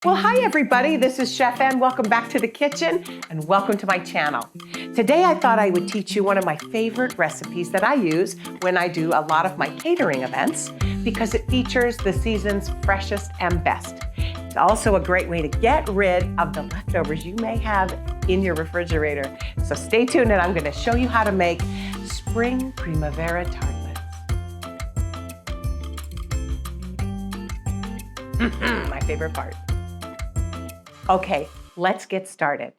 Well, hi everybody, this is Chef Ann. Welcome back to the kitchen and welcome to my channel. Today I thought I would teach you one of my favorite recipes that I use when I do a lot of my catering events because it features the season's freshest and best. It's also a great way to get rid of the leftovers you may have in your refrigerator. So stay tuned and I'm going to show you how to make Spring Primavera Tartlette. My favorite part. Okay, let's get started.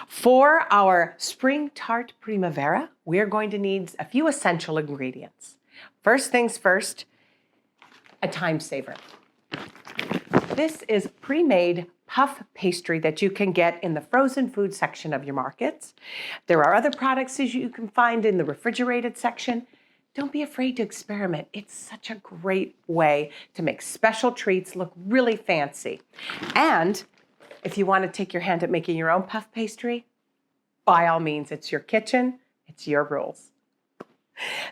For our Spring Tart Primavera, we're going to need a few essential ingredients. First things first, a time saver. This is pre-made puff pastry that you can get in the frozen food section of your markets. There are other products that you can find in the refrigerated section. Don't be afraid to experiment. It's such a great way to make special treats look really fancy. And if you want to take your hand at making your own puff pastry, by all means, it's your kitchen, it's your rules.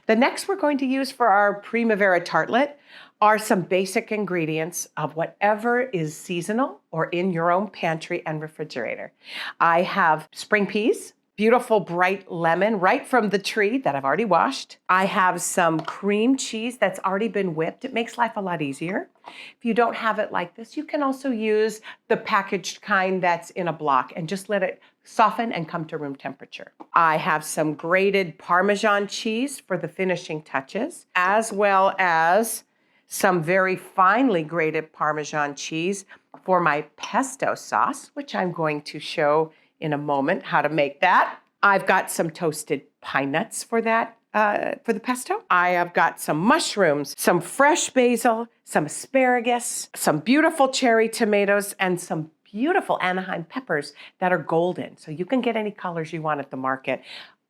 The next we're going to use for our Primavera Tartlette are some basic ingredients of whatever is seasonal or in your own pantry and refrigerator. I have spring peas, beautiful bright lemon right from the tree that I've already washed. I have some cream cheese that's already been whipped. It makes life a lot easier. If you don't have it like this, you can also use the packaged kind that's in a block and just let it soften and come to room temperature. I have some grated Parmesan cheese for the finishing touches, as well as some very finely grated Parmesan cheese for my pesto sauce, which I'm going to show in a moment how to make that. I've got some toasted pine nuts for that, for the pesto. I have got some mushrooms, some fresh basil, some asparagus, some beautiful cherry tomatoes, and some beautiful Anaheim peppers that are golden. So you can get any colors you want at the market.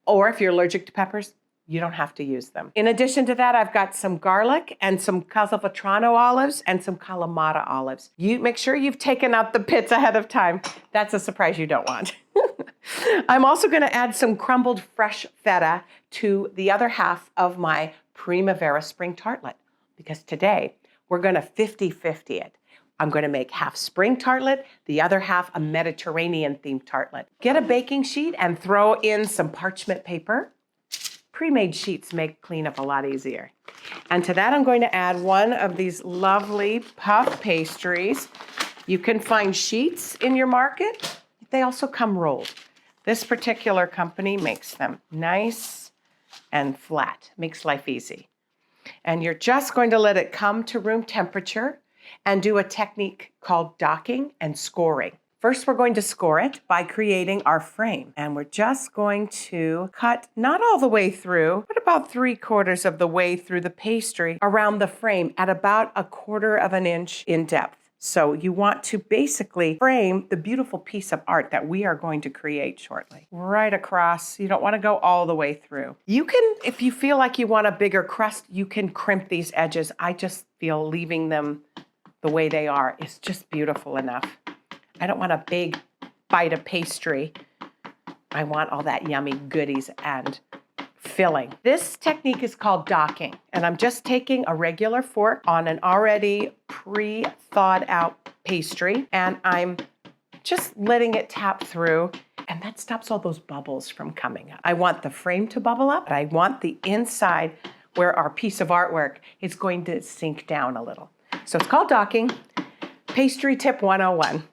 Or if you're allergic to peppers, you don't have to use them. In addition to that, I've got some garlic and some Castelvetrano olives and some Kalamata olives. You make sure you've taken out the pits ahead of time. That's a surprise you don't want. I'm also going to add some crumbled fresh feta to the other half of my Primavera Spring Tartlette because today we're going to 50-50 it. I'm going to make half spring tartlette, the other half a Mediterranean-themed tartlette. Get a baking sheet and throw in some parchment paper. Pre-made sheets make cleanup a lot easier. And to that, I'm going to add one of these lovely puff pastries. You can find sheets in your market. They also come rolled. This particular company makes them nice and flat, makes life easy. And you're just going to let it come to room temperature and do a technique called docking and scoring. First, we're going to score it by creating our frame. And we're just going to cut not all the way through, but about 3/4 of the way through the pastry around the frame at about 1/4 of an inch in depth. So you want to basically frame the beautiful piece of art that we are going to create shortly. Right across. You don't want to go all the way through. You can, if you feel like you want a bigger crust, you can crimp these edges. I just feel leaving them the way they are is just beautiful enough. I don't want a big bite of pastry. I want all that yummy goodies and filling. This technique is called docking, and I'm just taking a regular fork on an already pre-thawed out pastry, and I'm just letting it tap through, and that stops all those bubbles from coming up. I want the frame to bubble up, but I want the inside where our piece of artwork is going to sink down a little. So it's called docking. Pastry tip 101.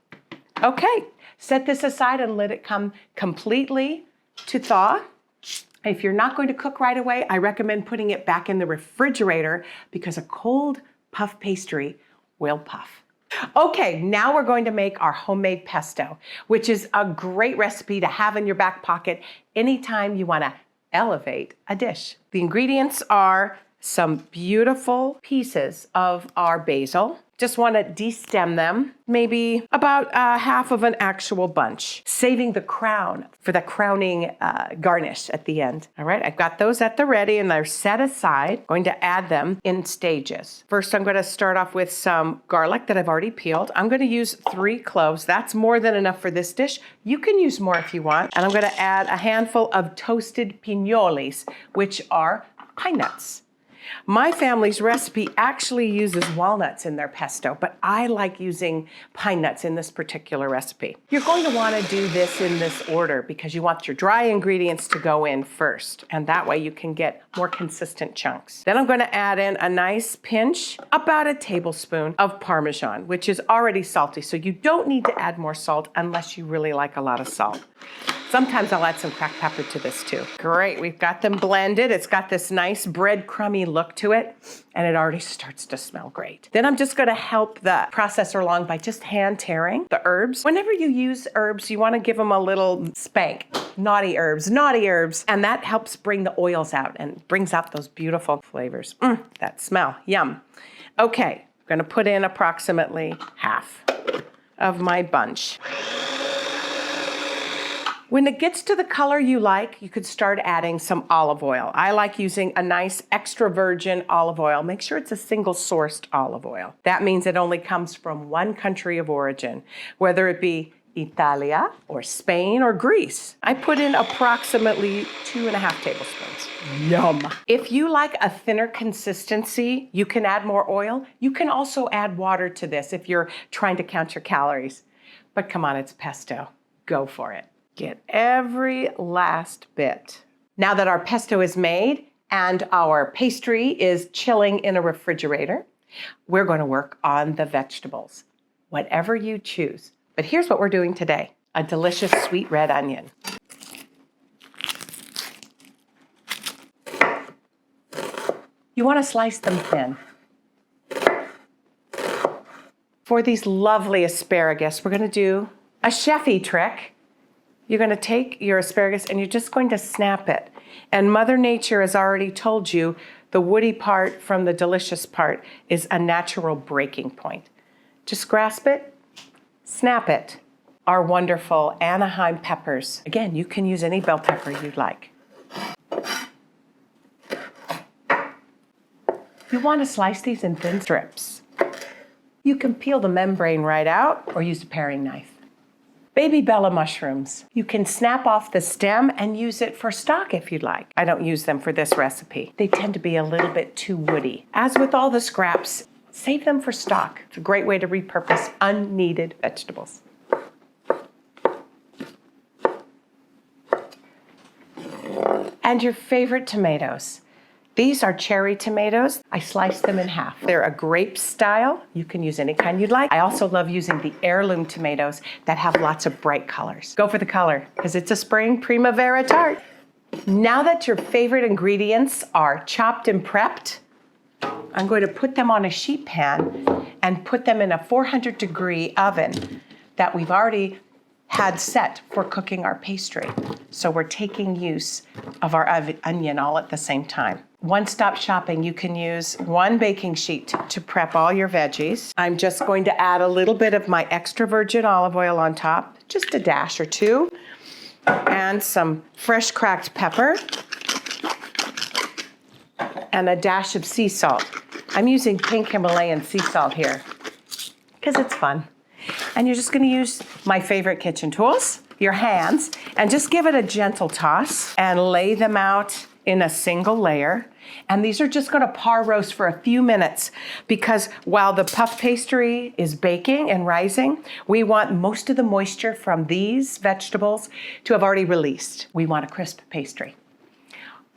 Okay, set this aside and let it come completely to thaw. If you're not going to cook right away, I recommend putting it back in the refrigerator because a cold puff pastry will puff. Okay, now we're going to make our homemade pesto, which is a great recipe to have in your back pocket anytime you want to elevate a dish. The ingredients are some beautiful pieces of our basil. Just want to destem them, maybe about half of an actual bunch, saving the crown for the crowning garnish at the end. All right, I've got those at the ready and they're set aside. Going to add them in stages. First, I'm going to start off with some garlic that I've already peeled. I'm going to use 3 cloves. That's more than enough for this dish. You can use more if you want. And I'm going to add a handful of toasted pinoles, which are pine nuts. My family's recipe actually uses walnuts in their pesto, but I like using pine nuts in this particular recipe. You're going to want to do this in this order because you want your dry ingredients to go in first, and that way you can get more consistent chunks. Then I'm going to add in a nice pinch, about a tablespoon of Parmesan, which is already salty, so you don't need to add more salt unless you really like a lot of salt. Sometimes I'll add some cracked pepper to this too. Great, we've got them blended. It's got this nice breadcrumby look to it, and it already starts to smell great. Then I'm just gonna help the processor along by just hand tearing the herbs. Whenever you use herbs, you wanna give them a little spank. Naughty herbs, and that helps bring the oils out and brings out those beautiful flavors. That smell, yum. Okay, I'm gonna put in approximately half of my bunch. When it gets to the color you like, you could start adding some olive oil. I like using a nice extra virgin olive oil. Make sure it's a single sourced olive oil. That means it only comes from one country of origin, whether it be Italia or Spain or Greece. I put in approximately 2.5 tablespoons. Yum. If you like a thinner consistency, you can add more oil. You can also add water to this if you're trying to count your calories. But come on, it's pesto. Go for it. Get every last bit. Now that our pesto is made and our pastry is chilling in a refrigerator, we're going to work on the vegetables, whatever you choose. But here's what we're doing today: a delicious sweet red onion. You want to slice them thin. For these lovely asparagus, we're going to do a chefy trick. You're going to take your asparagus and you're just going to snap it. And Mother Nature has already told you the woody part from the delicious part is a natural breaking point. Just grasp it, snap it. Our wonderful Anaheim peppers. Again, you can use any bell pepper you'd like. You want to slice these in thin strips. You can peel the membrane right out or use a paring knife. Baby Bella mushrooms. You can snap off the stem and use it for stock if you'd like. I don't use them for this recipe. They tend to be a little bit too woody. As with all the scraps, save them for stock. It's a great way to repurpose unneeded vegetables. And your favorite tomatoes. These are cherry tomatoes. I sliced them in half. They're a grape style. You can use any kind you'd like. I also love using the heirloom tomatoes that have lots of bright colors. Go for the color, because it's a Spring Primavera Tart. Now that your favorite ingredients are chopped and prepped, I'm going to put them on a sheet pan and put them in a 400-degree oven that we've already had set for cooking our pastry. So we're taking use of our onion all at the same time. One-stop shopping, you can use one baking sheet to prep all your veggies. I'm just going to add a little bit of my extra virgin olive oil on top, just a dash or two, and some fresh cracked pepper, and a dash of sea salt. I'm using pink Himalayan sea salt here because it's fun. And you're just going to use my favorite kitchen tools, your hands, and just give it a gentle toss and lay them out in a single layer. And these are just going to par roast for a few minutes because while the puff pastry is baking and rising, we want most of the moisture from these vegetables to have already released. We want a crisp pastry.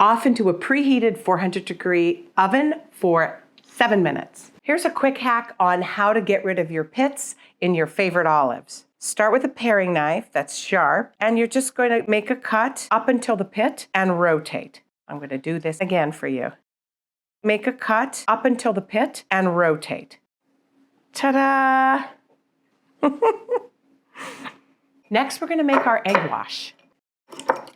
Off into a preheated 400-degree oven for 7 minutes. Here's a quick hack on how to get rid of your pits in your favorite olives. Start with a paring knife that's sharp, and you're just going to make a cut up until the pit and rotate. I'm going to do this again for you. Make a cut up until the pit and rotate. Ta-da! Next, we're going to make our egg wash.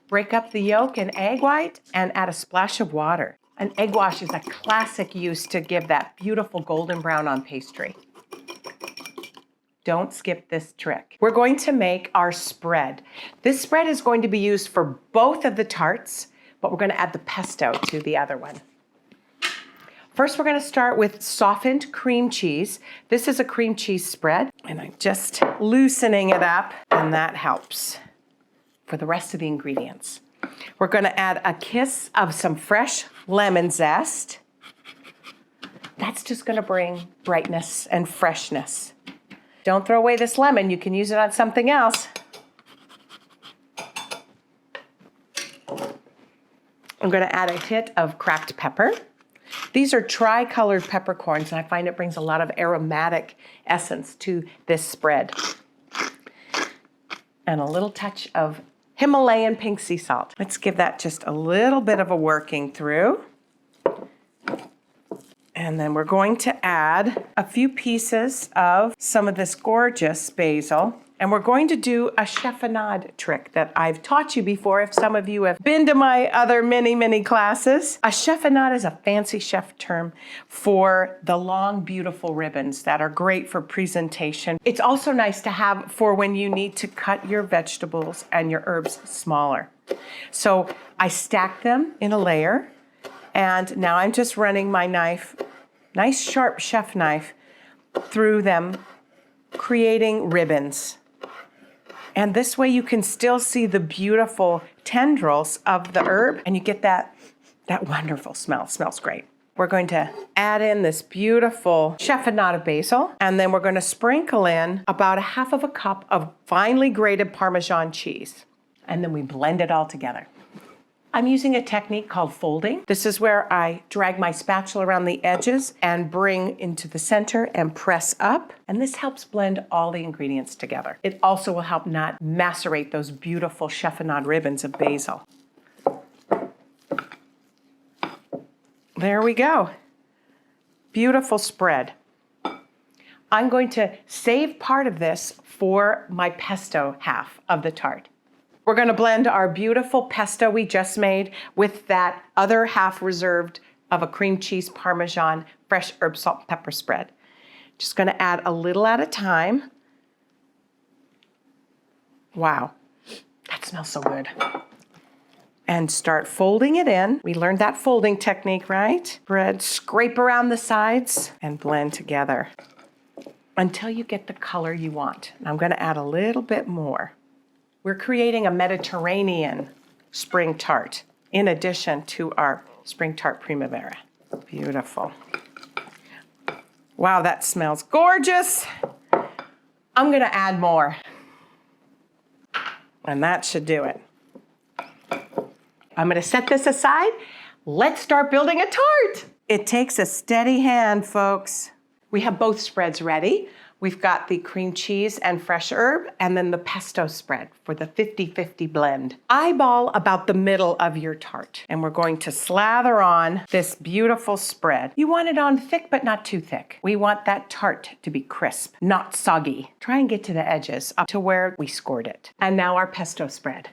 Break up the yolk and egg white and add a splash of water. An egg wash is a classic use to give that beautiful golden brown on pastry. Don't skip this trick. We're going to make our spread. This spread is going to be used for both of the tarts, but we're going to add the pesto to the other one. First, we're going to start with softened cream cheese. This is a cream cheese spread, and I'm just loosening it up, and that helps for the rest of the ingredients. We're going to add a kiss of some fresh lemon zest. That's just gonna bring brightness and freshness. Don't throw away this lemon, you can use it on something else. I'm gonna add a hit of cracked pepper. These are tri-colored peppercorns, and I find it brings a lot of aromatic essence to this spread. And a little touch of Himalayan pink sea salt. Let's give that just a little bit of a working through. And then we're going to add a few pieces of some of this gorgeous basil. And we're going to do a chiffonade trick that I've taught you before if some of you have been to my other many classes. A chiffonade is a fancy chef term for the long, beautiful ribbons that are great for presentation. It's also nice to have for when you need to cut your vegetables and your herbs smaller. So I stack them in a layer, and now I'm just running my knife, nice sharp chef knife, through them, creating ribbons. And this way you can still see the beautiful tendrils of the herb, and you get that wonderful smell. It smells great. We're going to add in this beautiful chiffonade of basil, and then we're going to sprinkle in about 1/2 cup of finely grated Parmesan cheese. And then we blend it all together. I'm using a technique called folding. This is where I drag my spatula around the edges and bring into the center and press up. And this helps blend all the ingredients together. It also will help not macerate those beautiful chiffonade ribbons of basil. There we go. Beautiful spread. I'm going to save part of this for my pesto half of the tart. We're going to blend our beautiful pesto we just made with that other half reserved of a cream cheese Parmesan fresh herb salt pepper spread. Just going to add a little at a time. Wow, that smells so good. And start folding it in. We learned that folding technique, right? Spread, scrape around the sides and blend together until you get the color you want. And I'm going to add a little bit more. We're creating a Mediterranean spring tart in addition to our spring tart primavera. Beautiful. Wow, that smells gorgeous. I'm gonna add more. And that should do it. I'm gonna set this aside. Let's start building a tart. It takes a steady hand, folks. We have both spreads ready. We've got the cream cheese and fresh herb, and then the pesto spread for the 50-50 blend. Eyeball about the middle of your tart, and we're going to slather on this beautiful spread. You want it on thick, but not too thick. We want that tart to be crisp, not soggy. Try and get to the edges up to where we scored it. And now our pesto spread.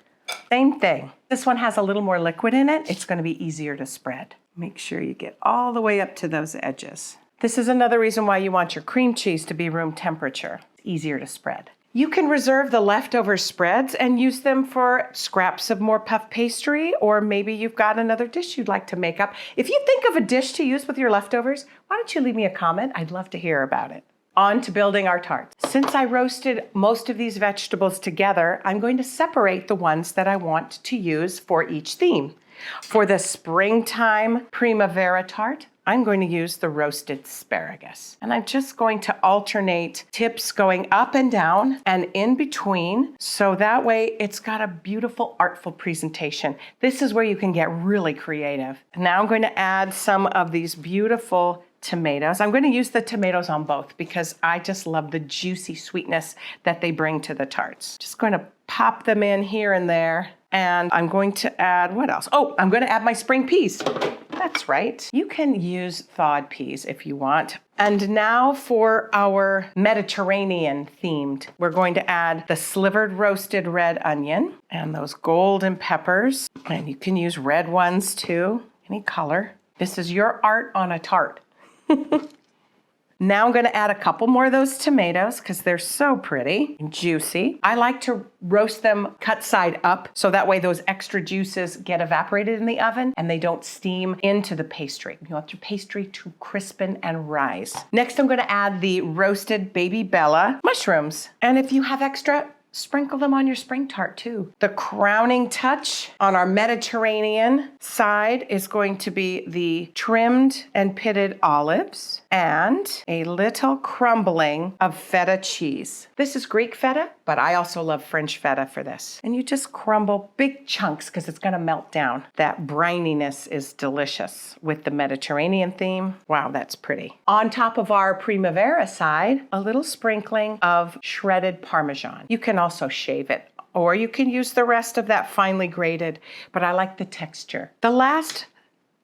Same thing. This one has a little more liquid in it. It's going to be easier to spread. Make sure you get all the way up to those edges. This is another reason why you want your cream cheese to be room temperature. It's easier to spread. You can reserve the leftover spreads and use them for scraps of more puff pastry, or maybe you've got another dish you'd like to make up. If you think of a dish to use with your leftovers, why don't you leave me a comment? I'd love to hear about it. On to building our tarts. Since I roasted most of these vegetables together, I'm going to separate the ones that I want to use for each theme. For the springtime primavera tart, I'm going to use the roasted asparagus. And I'm just going to alternate tips going up and down and in between, so that way it's got a beautiful, artful presentation. This is where you can get really creative. Now I'm going to add some of these beautiful tomatoes. I'm going to use the tomatoes on both because I just love the juicy sweetness that they bring to the tarts. Just going to pop them in here and there. And I'm going to add, what else? Oh, I'm going to add my spring peas. That's right. You can use thawed peas if you want. And now for our Mediterranean themed, we're going to add the slivered roasted red onion and those golden peppers. And you can use red ones too, any color. This is your art on a tart. Now I'm going to add a couple more of those tomatoes because they're so pretty and juicy. I like to roast them cut side up so that way those extra juices get evaporated in the oven and they don't steam into the pastry. You want your pastry to crispen and rise. Next, I'm going to add the roasted baby bella mushrooms. And if you have extra, sprinkle them on your spring tart too. The crowning touch on our Mediterranean side is going to be the trimmed and pitted olives and a little crumbling of feta cheese. This is Greek feta, but I also love French feta for this. And you just crumble big chunks because it's going to melt down. That brininess is delicious with the Mediterranean theme. Wow, that's pretty. On top of our Primavera side, a little sprinkling of shredded Parmesan. You can also shave it, or you can use the rest of that finely grated, but I like the texture. The last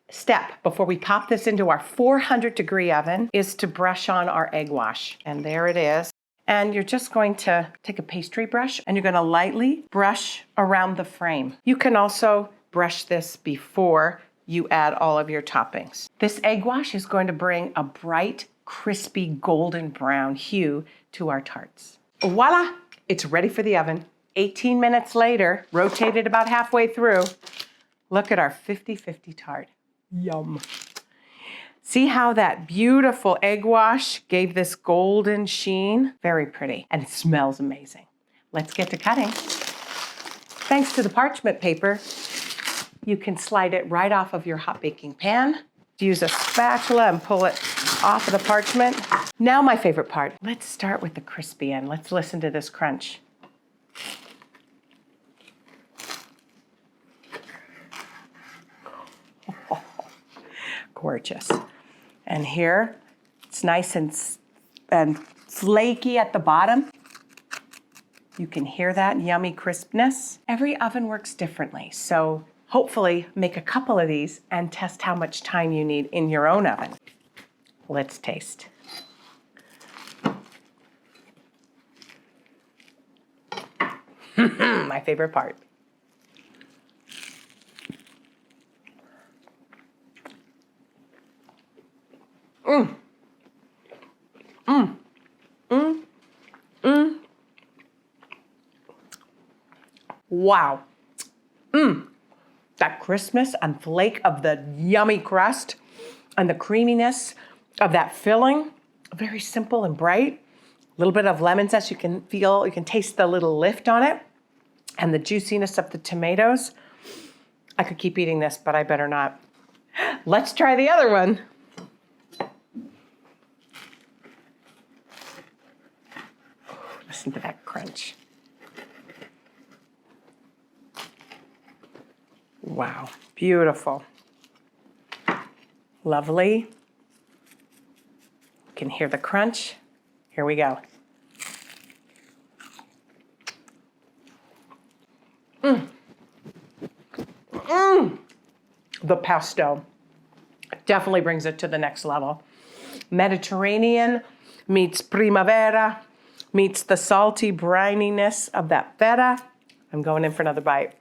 step before we pop this into our 400-degree oven is to brush on our egg wash. And there it is. And you're just going to take a pastry brush and you're going to lightly brush around the frame. You can also brush this before you add all of your toppings. This egg wash is going to bring a bright, crispy, golden brown hue to our tarts. Voila! It's ready for the oven. 18 minutes later, rotated about halfway through. Look at our 50-50 tart. Yum. See how that beautiful egg wash gave this golden sheen? Very pretty, and it smells amazing. Let's get to cutting. Thanks to the parchment paper, you can slide it right off of your hot baking pan. Use a spatula and pull it off of the parchment. Now my favorite part. Let's start with the crispy end. Let's listen to this crunch. Oh, gorgeous. And here, it's nice and flaky at the bottom. You can hear that yummy crispness. Every oven works differently, so hopefully make a couple of these and test how much time you need in your own oven. Let's taste. My favorite part. Wow. That crispness and flake of the yummy crust and the creaminess of that filling, very simple and bright. A little bit of lemon zest, you can taste the little lift on it and the juiciness of the tomatoes. I could keep eating this, but I better not. Let's try the other one. Listen to that crunch. Wow, beautiful. Lovely. You can hear the crunch. Here we go. The pesto definitely brings it to the next level. Mediterranean meets Primavera, meets the salty brininess of that feta. I'm going in for another bite.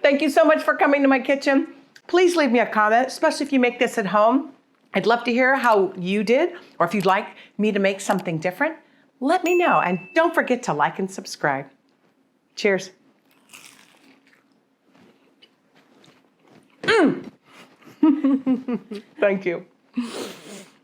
Thank you so much for coming to my kitchen. Please leave me a comment, especially if you make this at home. I'd love to hear how you did, or if you'd like me to make something different, let me know. And don't forget to like and subscribe. Cheers. Thank you.